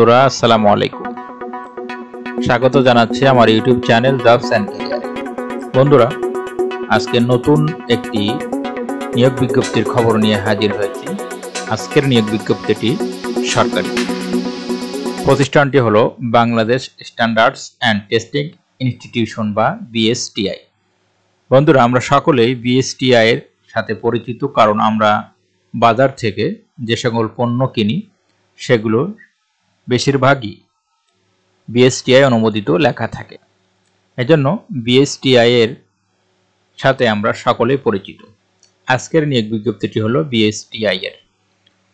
বন্ধুরা আসসালামু আলাইকুম। স্বাগত জানাচ্ছি আমার ইউটিউব চ্যানেল জবস এন্ড ক্যারিয়ারে। বন্ধুরা, আজকে নতুন একটি নিয়োগ বিজ্ঞপ্তির খবর নিয়ে হাজির হয়েছি। আজকের নিয়োগ বিজ্ঞপ্তিটি সরকারি। প্রতিষ্ঠানটি হলো Bangladesh standards and testing institution বা বিএসটিআই। বন্ধুরা, আমরা সকলেই বিএসটিআই এর সাথে পরিচিত, কারণ আমরা বাজার থেকে যে সকল পণ্য কিনি সেগুলো বেশিরভাগই বিএসটিআই অনুমোদিত লেখা থাকে। এজন্য বিএসটিআই এর সাথে আমরা সকলেই পরিচিত। আজকের নিয়োগ বিজ্ঞপ্তিটি হলো বিএসটিআই এর।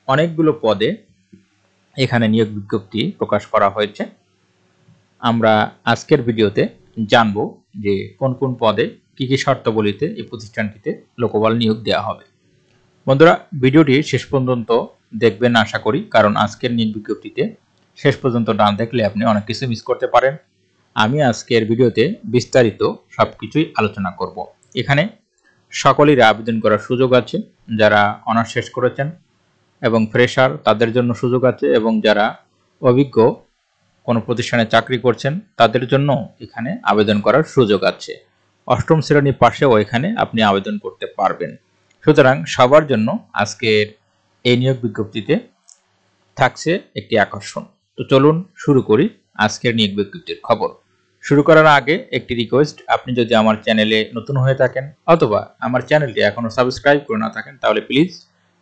অনেকগুলো পদে এখানে নিয়োগ বিজ্ঞপ্তি প্রকাশ করা হয়েছে। আমরা আজকের ভিডিওতে জানব যে কোন কোন পদে কি কি শর্তাবলীতে এই প্রতিষ্ঠানটিতে লোকবল নিয়োগ দেওয়া হবে। বন্ধুরা, ভিডিওটি শেষ পর্যন্ত দেখবেন আশা করি, কারণ আজকের নিয়োগ বিজ্ঞপ্তিতে শেষ পর্যন্ত না দেখলে আপনি অনেক কিছু মিস করতে পারেন। আমি আজকের ভিডিওতে বিস্তারিত সবকিছুই আলোচনা করব। এখানে সকলেরই আবেদন করার সুযোগ আছে। যারা অনার্স শেষ করেছেন এবং ফ্রেশার তাদের জন্য সুযোগ আছে, এবং যারা অভিজ্ঞ কোনো প্রতিষ্ঠানে চাকরি করছেন তাদের জন্য এখানে আবেদন করার সুযোগ আছে। অষ্টম শ্রেণী পাশেও এখানে আপনি আবেদন করতে পারবেন। সুতরাং সবার জন্য আজকের এই নিয়োগ বিজ্ঞপ্তিতে থাকছে একটি আকর্ষণ। তো চলুন শুরু করি আজকের নিয়োগ বিজ্ঞপ্তির খবর। শুরু করার আগে একটি রিকোয়েস্ট, আপনি যদি আমার চ্যানেলে নতুন হয়ে থাকেন অথবা আমার চ্যানেলটি এখনো সাবস্ক্রাইব করে না থাকেন, তাহলে প্লিজ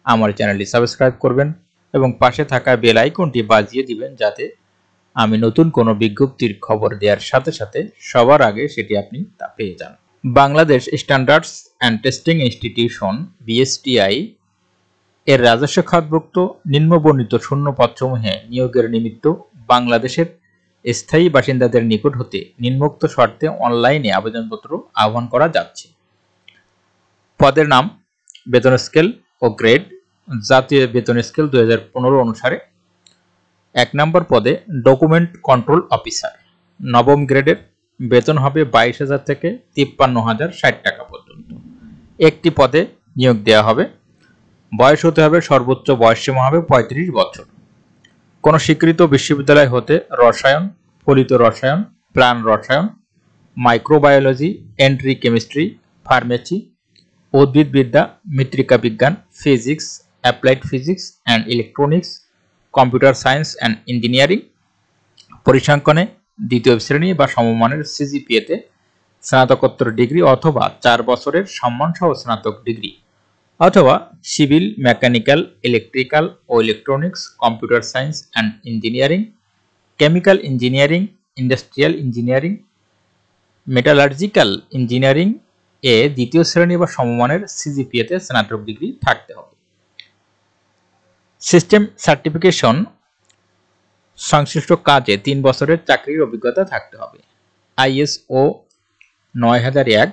আমার চ্যানেলটি সাবস্ক্রাইব করবেন এবং পাশে থাকা বেল আইকনটি বাজিয়ে দিবেন, যাতে আমি নতুন কোনো বিজ্ঞপ্তির খবর দেওয়ার সাথে সাথে সবার আগে সেটি আপনি তা পেয়ে যান। Bangladesh standards and testing institution BSTI এর রাজস্ব খাতভুক্ত নিম্নবর্ণিত শূন্য পদসমূহে নিয়োগের নিমিত্ত বাংলাদেশের স্থায়ী বাসিন্দাদের নিকট হতে নিম্নোক্ত শর্তে অনলাইনে আবেদনপত্র আহ্বান করা যাচ্ছে। পদের নাম, বেতন স্কেল ও গ্রেড। জাতীয় বেতন স্কেল 2015 অনুসারে 1 নম্বর পদে ডকুমেন্ট কন্ট্রোল অফিসার। নবম গ্রেডের বেতন হবে 22,000 থেকে 53,060 টাকা পর্যন্ত। একটি পদে নিয়োগ দেওয়া হবে। বয়স হতে হবে, সর্বোচ্চ বয়সসীমা হবে 35 বছর। কোনো স্বীকৃত বিশ্ববিদ্যালয় হতে রসায়ন, ফলিত রসায়ন, প্লান্ট রসায়ন, মাইক্রোবায়োলজি, এন্ট্রি কেমিস্ট্রি, ফার্মেসি, উদ্ভিদবিদ্যা, মৃত্তিকা বিজ্ঞান, physics, applied physics and electronics, computer science and engineering, পরিসংখ্যানে দ্বিতীয় শ্রেণী বা সমমানের সিজিপিএতে স্নাতকোত্তর ডিগ্রি অথবা 4 বছরের সম্মানসহ স্নাতক ডিগ্রি, অথবা সিভিল, মেকানিক্যাল, ইলেকট্রিক্যাল ও electronics, computer science and engineering, chemical engineering, industrial engineering, metallurgical engineering এ দ্বিতীয় শ্রেণী বা সমমানের সিজিপিএতে স্নাতক ডিগ্রি থাকতে হবে। সিস্টেম সার্টিফিকেশন সংশ্লিষ্ট কাজে 3 বছরের চাকরির অভিজ্ঞতা থাকতে হবে। ISO 9001,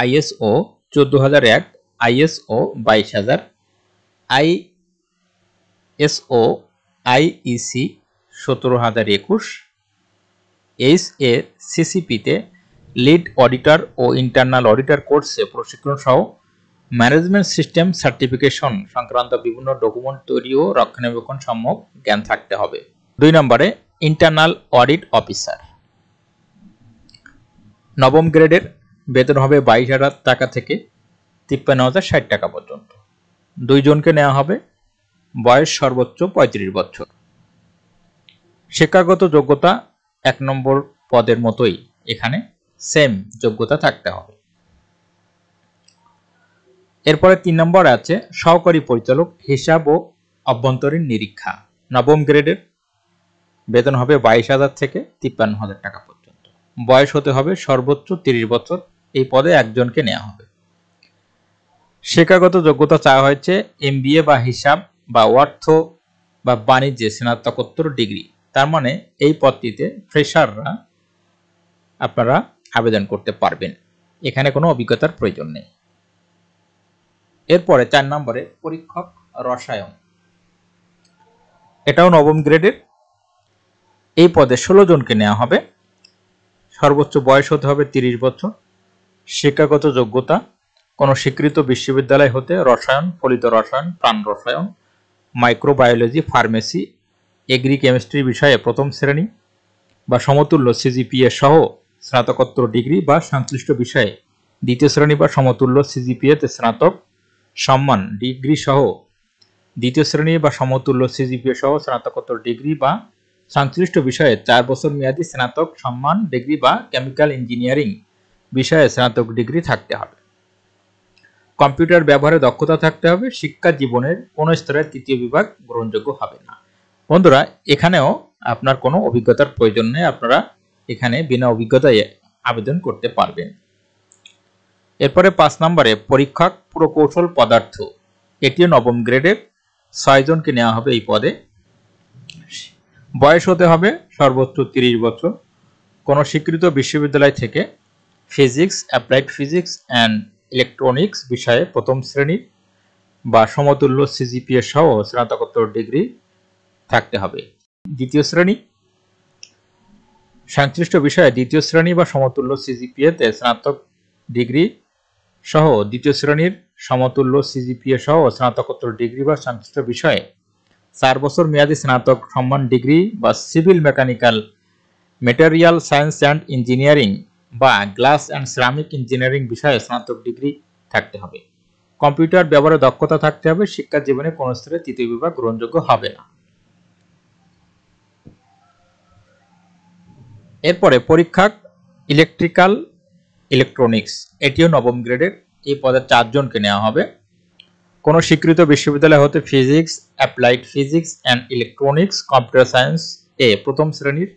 ISO 14001, ISO 22,000, ISO IEC 17,021, এইচএসিসিপিতে লিড অডিটর ও ইন্টারনাল অডিটর কোর্সে প্রশিক্ষণ সহ ম্যানেজমেন্ট সিস্টেম সার্টিফিকেশন সংক্রান্ত বিভিন্ন ডকুমেন্ট তৈরি ও রক্ষণাবেক্ষণ সম্যক জ্ঞান থাকতে হবে। 2 নম্বরে ইন্টারনাল অডিট অফিসার। নবম গ্রেডের বেতন হবে 22,000 টাকা থেকে 53,060 টাকা পর্যন্ত। 2 জনকে নেওয়া হবে। বয়স সর্বোচ্চ 35 বছর। শিক্ষাগত যোগ্যতা 1 নম্বর পদের মতোই এখানে সেম যোগ্যতা থাকতে হবে। এরপরে 3 নম্বর আছে সহকারী পরিচালক হিসাব ও অভ্যন্তরীণ নিরীক্ষা। নবম গ্রেডের বেতন হবে 22,000 থেকে 53,000 টাকা পর্যন্ত। বয়স হতে হবে সর্বোচ্চ 30 বছর। এই পদে 1 জনকে নেওয়া হবে। শিক্ষাগত যোগ্যতা চাওয়া হয়েছে এমবিএ বা হিসাব বা অর্থ বা বাণিজ্যে স্নাতকোত্তর ডিগ্রি। তার মানে এই পদটিতে ফ্রেশাররা আপনারা আবেদন করতে পারবেন। এখানে কোনো অভিজ্ঞতার প্রয়োজন নেই। এরপরে 4 নম্বরে পরীক্ষক রসায়ন। এটাও নবম গ্রেডের। এই পদে 16 জনকে নেওয়া হবে। সর্বোচ্চ বয়স হতে হবে 30 বছর। শিক্ষাগত যোগ্যতা কোনো স্বীকৃত বিশ্ববিদ্যালয় হতে রসায়ন, ফলিত রসায়ন, প্রাণ রসায়ন, মাইক্রোবায়োলজি, ফার্মেসি এগ্রি কেমিস্ট্রি বিষয়ে প্রথম শ্রেণী বা সমতুল্য সিজিপিএ সহ স্নাতকোত্তর ডিগ্রি বা সংশ্লিষ্ট বিষয়ে দ্বিতীয় শ্রেণী বা সমতুল্য সিজিপিএতে স্নাতক সম্মান ডিগ্রি সহ দ্বিতীয় শ্রেণী বা সমতুল্য সিজিপিএ সহ স্নাতকোত্তর ডিগ্রি বা সংশ্লিষ্ট বিষয়ে 4 বছর মেয়াদী স্নাতক সম্মান ডিগ্রি বা কেমিক্যাল ইঞ্জিনিয়ারিং বিষয়ে স্নাতক ডিগ্রি থাকতে হবে। কম্পিউটার ব্যবহারে দক্ষতা থাকতে হবে। শিক্ষা জীবনের কোনো স্তরে তৃতীয় বিভাগ গ্রহণযোগ্য হবে না। বন্ধুরা, এখানেও আপনার কোনো অভিজ্ঞতার প্রয়োজন নেই, আপনারা এখানে বিনা অভিজ্ঞতায় আবেদন করতে পারবেন। এরপরে 5 নম্বরে পরীক্ষক প্রকৌশল পদার্থ, এটিও নবম গ্রেডের 6 জনকে নেওয়া হবে এই পদে। বয়স হতে হবে সর্বোচ্চ 30 বছর। কোনো স্বীকৃত বিশ্ববিদ্যালয় থেকে physics, applied physics and electronics বিষয়ে প্রথম শ্রেণী বা সমতুল্য সিজিপিএ সহ স্নাতকোত্তর ডিগ্রি থাকতে হবে। দ্বিতীয় শ্রেণী সংশ্লিষ্ট বিষয়ে দ্বিতীয় শ্রেণী বা সমতুল্য সিজিপিএতে স্নাতক ডিগ্রি সহ দ্বিতীয় শ্রেণীর সমতুল্য সিজিপিএ সহ স্নাতকোত্তর ডিগ্রি বা সংশ্লিষ্ট বিষয়ে 4 বছর মেয়াদী স্নাতক সম্মান ডিগ্রি বা civil mechanical, material science and engineering বা গ্লাস অ্যান্ড সিরামিক ইঞ্জিনিয়ারিং বিষয়ে স্নাতক ডিগ্রি থাকতে হবে। কম্পিউটার ব্যবহারে দক্ষতা থাকতে হবে। শিক্ষা জীবনে কোনো স্তরে তৃতীয় বিভাগ গ্রহণযোগ্য হবে না। এরপরে পরীক্ষক ইলেকট্রিক্যাল ইলেকট্রনিক্স, এটিও নবম গ্রেডের এই পদে 4 জনকে নেওয়া হবে। কোনো স্বীকৃত বিশ্ববিদ্যালয় হতে physics, applied physics and electronics, computer science এ প্রথম শ্রেণীর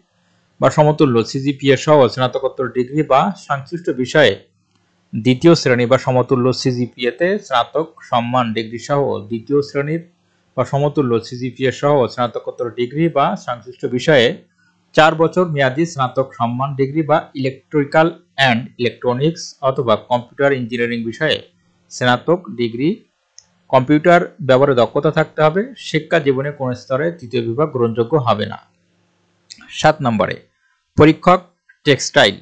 বা সমতুল্য সিজিপিএ সহ স্নাতকোত্তর ডিগ্রি বা সংশ্লিষ্ট বিষয়ে দ্বিতীয় শ্রেণী বা সমতুল্য সিজিপিএতে স্নাতক সম্মান ডিগ্রি সহ দ্বিতীয় শ্রেণীর বা সমতুল্য সিজিপিএ সহ স্নাতকোত্তর ডিগ্রি বা সংশ্লিষ্ট বিষয়ে 4 বছর মেয়াদী স্নাতক সম্মান ডিগ্রি বা ইলেকট্রিক্যাল অ্যান্ড ইলেকট্রনিক্স অথবা কম্পিউটার ইঞ্জিনিয়ারিং বিষয়ে স্নাতক ডিগ্রি। কম্পিউটার ব্যবহারে দক্ষতা থাকতে হবে। শিক্ষা জীবনে কোনো স্তরে তৃতীয় বিভাগ গ্রহণযোগ্য হবে না। 7 নম্বরে পরীক্ষক টেক্সটাইল,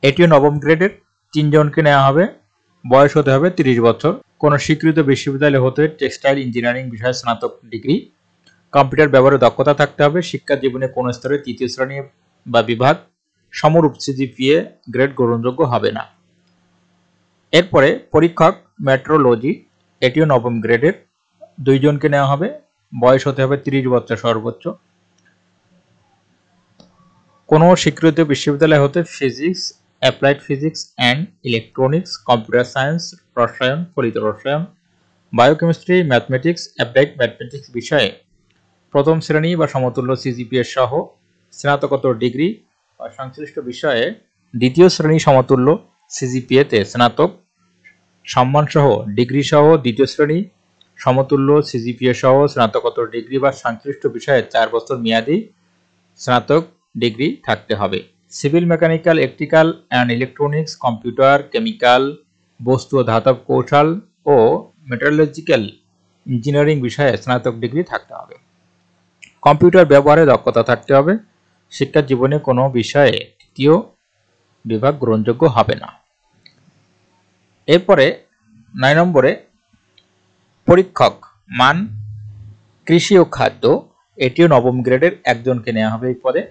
এটিও নবম গ্রেডের 3 জনকে নেওয়া হবে। বয়স হতে হবে 30 বছর। কোনো স্বীকৃত বিশ্ববিদ্যালয় হতে টেক্সটাইল ইঞ্জিনিয়ারিং বিষয়ে স্নাতক ডিগ্রি। কম্পিউটার ব্যবহারে দক্ষতা থাকতে হবে। শিক্ষা জীবনে কোনো স্তরে তৃতীয় শ্রেণী বা বিভাগ সমরূপ সিজিপিএ গ্রেড গ্রহণযোগ্য হবে না। এরপরে পরীক্ষক মেট্রোলজি, এটিও নবম গ্রেডের 2 জনকে নেওয়া হবে। বয়স হতে হবে 30 বছর সর্বোচ্চ। কোনো স্বীকৃত বিশ্ববিদ্যালয় হতে physics, applied physics and electronics, computer science, রসায়ন, ফলিত রসায়ন, বায়োকেমিস্ট্রি, ম্যাথমেটিক্স, অ্যাপ্লাইড ম্যাথমেটিক্স বিষয়ে প্রথম শ্রেণী বা সমতুল্য সিজিপিএ সহ স্নাতকোত্তর ডিগ্রি বা সংশ্লিষ্ট বিষয়ে দ্বিতীয় শ্রেণী সমতুল্য সিজিপিএতে স্নাতক সম্মান সহ ডিগ্রি সহ দ্বিতীয় শ্রেণী সমতুল্য সিজিপিএ সহ স্নাতকোত্তর ডিগ্রি বা সংশ্লিষ্ট বিষয়ে 4 বছর মেয়াদী স্নাতক ডিগ্রি থাকতে হবে। Civil mechanical, electrical and electronics, computer, chemical, বস্তু ও ধাতব কৌশল ও মেটালজিক্যাল ইঞ্জিনিয়ারিং বিষয়ে স্নাতক ডিগ্রি থাকতে হবে। কম্পিউটার ব্যবহারে দক্ষতা থাকতে হবে। শিক্ষা জীবনে কোনো বিষয়ে তৃতীয় বিভাগ গ্রহণযোগ্য হবে না। এরপরে 9 নম্বরে পরীক্ষক মান কৃষি ও খাদ্য, এটিও নবম গ্রেডের 1 জনকে নেওয়া হবে এই পদে।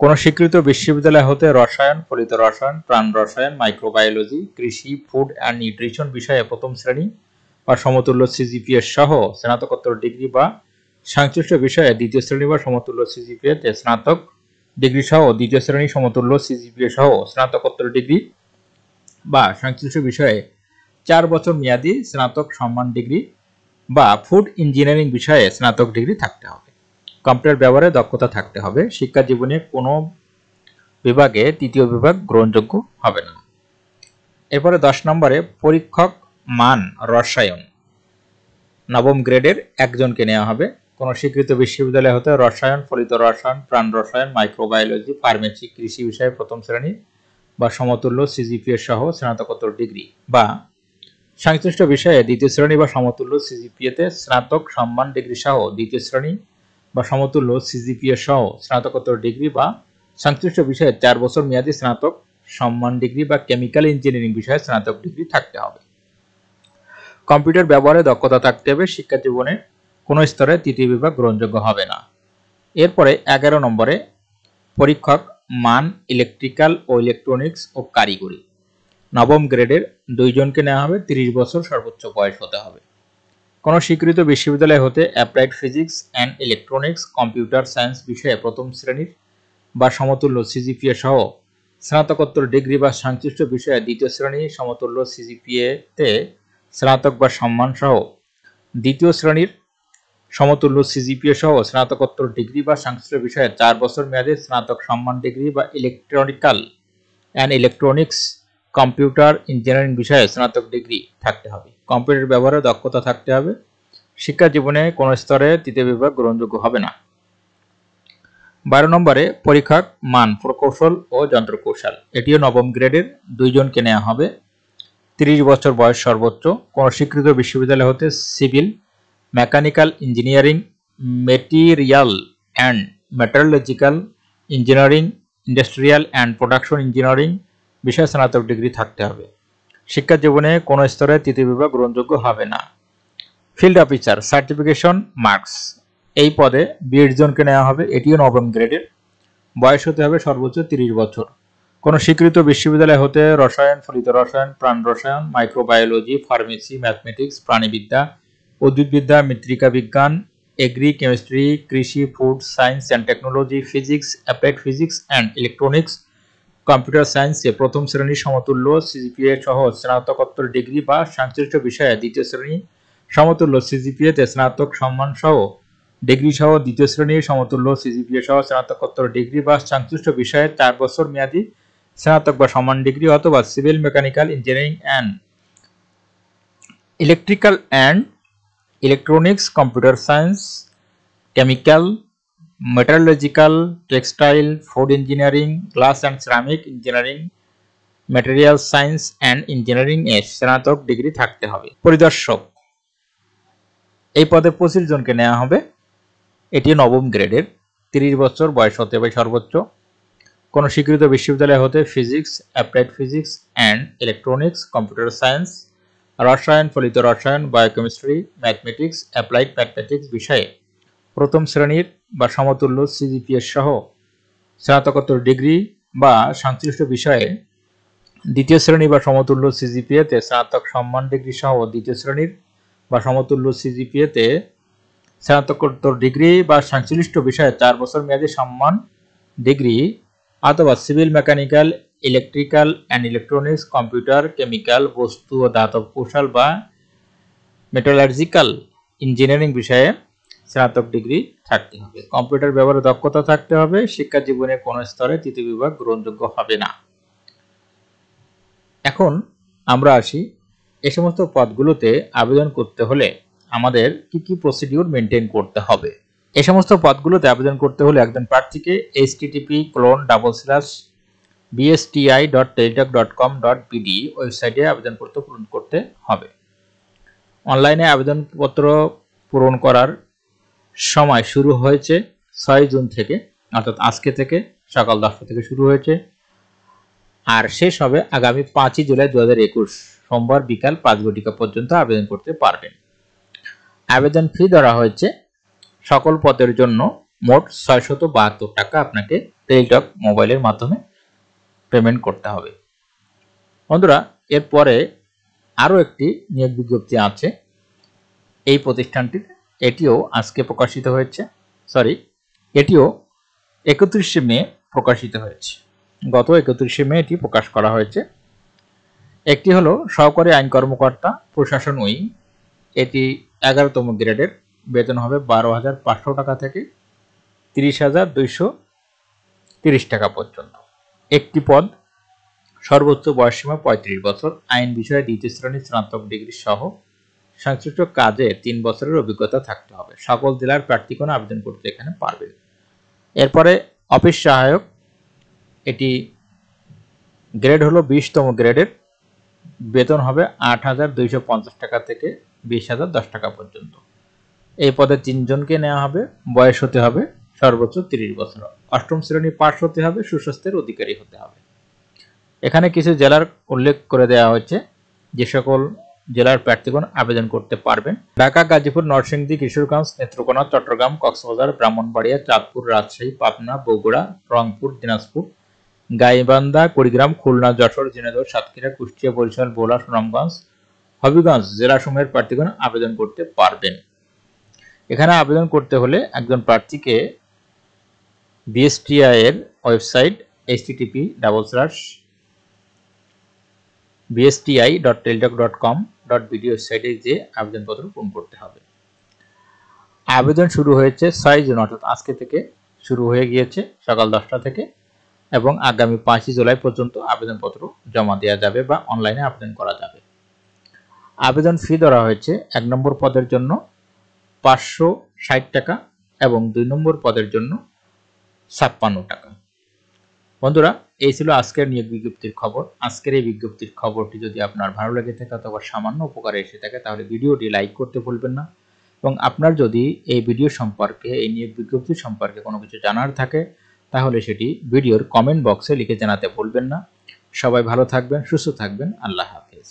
কোনো স্বীকৃত বিশ্ববিদ্যালয় হতে রসায়ন, ফলিত রসায়ন, প্রাণ রসায়ন, মাইক্রোবায়োলজি, কৃষি, ফুড অ্যান্ড নিউট্রিশন বিষয়ে প্রথম শ্রেণী বা সমতুল্য সিজিপিএ সহ স্নাতকোত্তর ডিগ্রি বা সংশ্লিষ্ট বিষয়ে দ্বিতীয় শ্রেণী বা সমতুল্য সিজিপিএতে স্নাতক ডিগ্রি সহ দ্বিতীয় শ্রেণী সমতুল্য সিজিপিএ সহ স্নাতকোত্তর ডিগ্রি বা সংশ্লিষ্ট বিষয়ে 4 বছর মেয়াদী স্নাতক সম্মান ডিগ্রি বা ফুড ইঞ্জিনিয়ারিং বিষয়ে স্নাতক ডিগ্রি থাকতে হবে। কম্পিউটার ব্যবহারে দক্ষতা থাকতে হবে। শিক্ষা জীবনে কোনো বিভাগে তৃতীয় বিভাগ গ্রহণযোগ্য হবে না। এরপরে 10 নম্বরে পরীক্ষক মান রসায়ন, নবম গ্রেডের 1 জনকে নেওয়া হবে। কোনো স্বীকৃত বিশ্ববিদ্যালয় হতে রসায়ন, ফলিত রসায়ন, প্রাণ রসায়ন, মাইক্রোবায়োলজি, ফার্মেসি, কৃষি বিষয়ে প্রথম শ্রেণী বা সমতুল্য সিজিপিএ সহ স্নাতকোত্তর ডিগ্রি বা সংশ্লিষ্ট বিষয়ে দ্বিতীয় শ্রেণী বা সমতুল্য সিজিপিএতে স্নাতক সম্মান ডিগ্রি সহ দ্বিতীয় শ্রেণী বা সমতুল্য সিজিপিএ সহ স্নাতকোত্তর ডিগ্রি বা সংশ্লিষ্ট বিষয়ে 4 বছর মেয়াদী স্নাতক সম্মান ডিগ্রি বা কেমিক্যাল ইঞ্জিনিয়ারিং বিষয়ে স্নাতক ডিগ্রি থাকতে হবে। কম্পিউটার ব্যবহারে দক্ষতা থাকতে হবে। শিক্ষা জীবনে কোনো স্তরে তৃতীয় বিভাগ গ্রহণযোগ্য হবে না। এরপরে 11 নম্বরে পরীক্ষক মান ইলেকট্রিক্যাল ও ইলেকট্রনিক্স ও কারিগরি, নবম গ্রেডের 2 জনকে নেওয়া হবে। 30 বছর সর্বোচ্চ বয়স হতে হবে। কোনো স্বীকৃত বিশ্ববিদ্যালয় হতে applied physics and electronics, computer science বিষয়ে প্রথম শ্রেণীর বা সমতুল্য সিজিপিএ সহ স্নাতকোত্তর ডিগ্রি বা সংশ্লিষ্ট বিষয়ে দ্বিতীয় শ্রেণী সমতুল্য সিজিপিএতে স্নাতক বা সম্মান সহ দ্বিতীয় শ্রেণীর সমতুল্য সিজিপিএ সহ স্নাতকোত্তর ডিগ্রি বা সংশ্লিষ্ট বিষয়ে 4 বছর মেয়াদী স্নাতক সম্মান ডিগ্রি বা electrical and electronics, computer engineering বিষয়ে স্নাতক ডিগ্রি থাকতে হবে। কম্পিউটার ব্যবহারে দক্ষতা থাকতে হবে। শিক্ষা জীবনে কোনো স্তরে তৃতীয় বিভাগ গ্রহণযোগ্য হবে না। 12 নম্বরে পরীক্ষক মান প্রকৌশল ও যন্ত্রকৌশল, এটিও নবম গ্রেডের 2 জনকে নেওয়া হবে। 30 বছর বয়স সর্বোচ্চ। কোনো স্বীকৃত বিশ্ববিদ্যালয় হতে civil, mechanical engineering, material and metallurgical engineering, industrial and production engineering বিষয়ে স্নাতক ডিগ্রি থাকতে হবে। শিক্ষা জীবনে কোনো স্তরে তৃতীয় বিভাগ গ্রহণযোগ্য হবে না। ফিল্ড অফিসার সার্টিফিকেশন মার্কস, এই পদে 20 জনকে নেওয়া হবে। এটিও নবম গ্রেডের। বয়স হতে হবে সর্বোচ্চ 30 বছর। কোনো স্বীকৃত বিশ্ববিদ্যালয় হতে রসায়ন, ফলিত রসায়ন, প্রাণ রসায়ন, মাইক্রোবায়োলজি, ফার্মেসি, ম্যাথমেটিক্স, প্রাণীবিদ্যা, উদ্ভিদবিদ্যা, মৃত্তিকা বিজ্ঞান, এগ্রি কেমিস্ট্রি, কৃষি, food science and technology, physics, applied physics and electronics, computer সায়েন্সে প্রথম শ্রেণীর সমতুল্য সিজিপিএ সহ স্নাতকোত্তর ডিগ্রি বা সংশ্লিষ্ট বিষয়ে দ্বিতীয় শ্রেণী সমতুল্য সিজিপিএতে স্নাতক সম্মান সহ ডিগ্রি সহ দ্বিতীয় শ্রেণীর সমতুল্য সিজিপিএ সহ স্নাতকোত্তর ডিগ্রি বা সংশ্লিষ্ট বিষয়ে 4 বছর মেয়াদী স্নাতক বা সমান ডিগ্রি অথবা civil, mechanical engineering and electrical and electronics, computer science, chemical, metallurgical, textile, food engineering, glass and ceramic engineering, material science and engineering এ স্নাতক ডিগ্রি থাকতে হবে। পরিদর্শক, এই পদে 25 জনকে নেওয়া হবে। এটি নবম গ্রেডের। 30 বছর বয়স হতে হবে সর্বোচ্চ। কোনো স্বীকৃত বিশ্ববিদ্যালয় হতে physics, applied physics and electronics, computer science, রসায়ন, ফলিত রসায়ন, বায়োকেমিস্ট্রি, ম্যাথমেটিক্স, অ্যাপ্লাইড ম্যাথমেটিক্স বিষয়ে প্রথম শ্রেণীর বা সমতুল্য সিজিপিএ সহ স্নাতকোত্তর ডিগ্রি বা সংশ্লিষ্ট বিষয়ে দ্বিতীয় শ্রেণী বা সমতুল্য সিজিপিএতে স্নাতক সম্মান ডিগ্রি সহ দ্বিতীয় শ্রেণীর বা সমতুল্য সিজিপিএতে স্নাতকোত্তর ডিগ্রি বা সংশ্লিষ্ট বিষয়ে 4 বছর মেয়াদী সম্মান ডিগ্রি অথবা civil, mechanical, electrical and electronics, computer, chemical, বস্তু ও ধাতব কৌশল বা মেটালার্জিক্যাল ইঞ্জিনিয়ারিং বিষয়ে স্নাতক ডিগ্রি থাকতে হবে। কম্পিউটার ব্যবহারে দক্ষতা থাকতে হবে। শিক্ষা জীবনে কোনো স্তরে তৃতীয় বিভাগ গ্রহণযোগ্য হবে না। এখন আমরা আসি এই সমস্ত পদগুলোতে আবেদন করতে হলে আমাদের কি কি প্রসিডিউর মেনটেন করতে হবে। এই সমস্ত পদগুলোতে আবেদন করতে হলে একজন প্রার্থীকে http://bsti.teletalk.com.bd ওয়েবসাইটে আবেদনপত্র পূরণ করতে হবে। অনলাইনে আবেদনপত্র পূরণ করার সময় শুরু হয়েছে 6 জুন থেকে, অর্থাৎ আজকে থেকে সকাল 10টা থেকে শুরু হয়েছে, আর শেষ হবে আগামী 5 জুলাই 2021 সোমবার বিকাল 5 ঘটিকা পর্যন্ত আবেদন করতে পারবেন। আবেদন ফি ধরা হয়েছে সকল পদের জন্য মোট 672 টাকা আপনাকে টেলিটক মোবাইলের মাধ্যমে পেমেন্ট করতে হবে। বন্ধুরা, এরপরে আরও একটি নিয়োগ বিজ্ঞপ্তি আছে এই প্রতিষ্ঠানটির। এটিও আজকে প্রকাশিত হয়েছে, এটিও 31শে মে প্রকাশিত হয়েছে। গত 31শে মে এটি প্রকাশ করা হয়েছে। একটি হলো সহকারী আইন কর্মকর্তা, প্রশাসন উইং। এটি 11তম গ্রেডের। বেতন হবে 12,500 টাকা থেকে 30,230 টাকা পর্যন্ত। একটি পদ, সর্বোচ্চ বয়সসীমা 35 বছর। আইন বিষয়ে দ্বিতীয় শ্রেণীর স্নাতক ডিগ্রি সহ সংশ্লিষ্ট কাজে 3 বছরের অভিজ্ঞতা থাকতে হবে। সকল জেলার প্রার্থীগণ আবেদন করতে এখানে পারবেন। এরপরে অফিস সহায়ক, এটি গ্রেড হলো 20তম গ্রেডের। বেতন হবে 8,250 টাকা থেকে 20,010 টাকা পর্যন্ত। এই পদে 3 জনকে নেওয়া হবে। বয়স হতে হবে সর্বোচ্চ 30 বছর। 8ম শ্রেণী পাস হতে হবে, সুস্বাস্থ্যের অধিকারী হতে হবে। এখানে কিছু জেলার উল্লেখ করে দেওয়া হয়েছে, যে সকল জেলার প্রার্থীগণ আবেদন করতে পারবেন। ঢাকা, গাজীপুর, নরসিংদী, কিশোরগঞ্জ, নেত্রকোনা, চট্টগ্রাম, কক্সবাজার, ব্রাহ্মণবাড়িয়া, চাঁদপুর, রাজশাহী, পাবনা, বগুড়া, রংপুর, দিনাজপুর, গাইবান্ধা, কুড়িগ্রাম, খুলনা, যশোর, ঝিনাইদহ, সাতক্ষীরা, কুষ্টিয়া, বরিশাল, ভোলা, সুনামগঞ্জ, হবিগঞ্জ জেলাসমূহের প্রার্থীগণ আবেদন করতে পারবেন। এখানে আবেদন করতে হলে একজন প্রার্থীকে বিএসটিআই এর ওয়েবসাইট http://bsti.teledoc.com.bd ওয়েবসাইটে যে আবেদনপত্র পূরণ করতে হবে। আবেদন শুরু হয়েছে 6 জুন, অর্থাৎ আজকে থেকে শুরু হয়ে গিয়েছে সকাল 10টা থেকে, এবং আগামী 5 জুলাই পর্যন্ত আবেদনপত্র জমা দেওয়া যাবে বা অনলাইনে আবেদন করা যাবে। আবেদন ফি ধরা হয়েছে 1 নম্বর পদের জন্য 560 টাকা এবং 2 নম্বর পদের জন্য 56 টাকা। বন্ধুরা, এই ছিল আজকের নিয়োগ বিজ্ঞপ্তির খবর। আজকের এই বিজ্ঞপ্তির খবরটি যদি আপনার ভালো লেগে থাকে অথবা সামান্য উপকারে এসে থাকে তাহলে ভিডিওটি লাইক করতে ভুলবেন না, এবং আপনার যদি এই ভিডিও সম্পর্কে, এই নিয়োগ বিজ্ঞপ্তি সম্পর্কে কোনো কিছু জানার থাকে তাহলে সেটি ভিডিওর কমেন্ট বক্সে লিখে জানাতে ভুলবেন না। সবাই ভালো থাকবেন, সুস্থ থাকবেন। আল্লাহ হাফেজ।